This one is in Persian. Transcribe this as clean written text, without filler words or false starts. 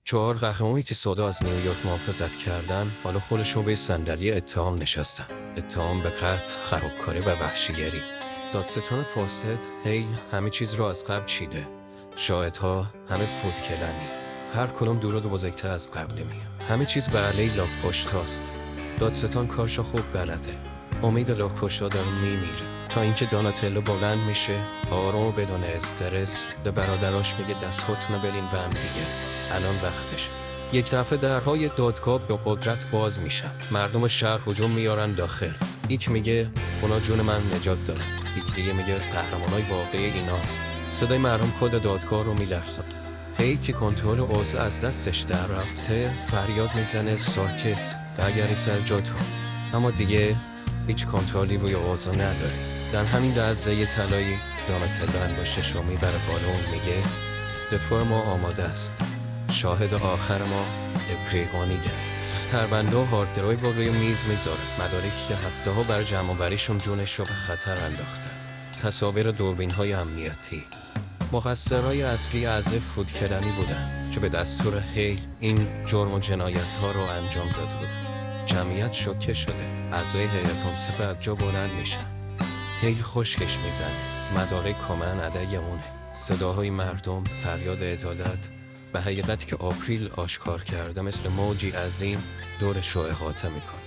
4 قهرمانی که سودا از نیویورک محافظت کردن حالا خودشون به صندلی اتهام نشستن. اتهام به قتل، خرابکاری و وحشیگری. دادستان فاسد همه چیز رو از قبل چیده. شاهدها همه فوتکلنی. هر کدوم درود بزرگتر از قبل میاد. همه چیز به علیه لاک‌پشت هاست. دادستان کارشو خوب بلده. امید لاک‌پشت‌ها داره میمیره. تا اینکه دوناتلو بلند میشه، آروم بدون استرس به برادراش میگه دستاتونو برین به هم دیگه. الان وقتش. یک دفعه درهای دادگاه به قدرت باز میشن. مردم شهر هجوم میارن داخل. یک میگه اونا جون من نجات دارن. یک دیگه میگه قهرمانای واقعی اینا. صدای مردم کد دادگاه رو میلرزه. که کنترل اوضاع از دستش در رفته فریاد میزنه ساکت برگردی سر جاتون. اما دیگه هیچ کنترلی روی اوضاع نداره. در همین لحظه طلایی دوناتلو انگشتش رو میبره بالا و میگه دفاع ما آماده است. شاهد آخر ما ابریغانیده. پرونده و هارد درایو رو روی میز میذاره. مدارکی که هفته ها بر جمع آوریشون جونش رو به خطر انداخته. تصاویر دوربین های امنیتی. مقصرای اصلی اعضای فوتکلنی بودن که به دستور این جرم و جنایت ها رو انجام داده بودن. جمعیت شوکه شده. اعضای هیئت منصفه از جا بلند میشن. خشکش میزنه. مدارک کاملا علیمونه. صداهای مردم، فریاد عدالت به حقیقتی که آپریل آشکار کرده مثل موجی عظیم دورش رو احاطه میکنه.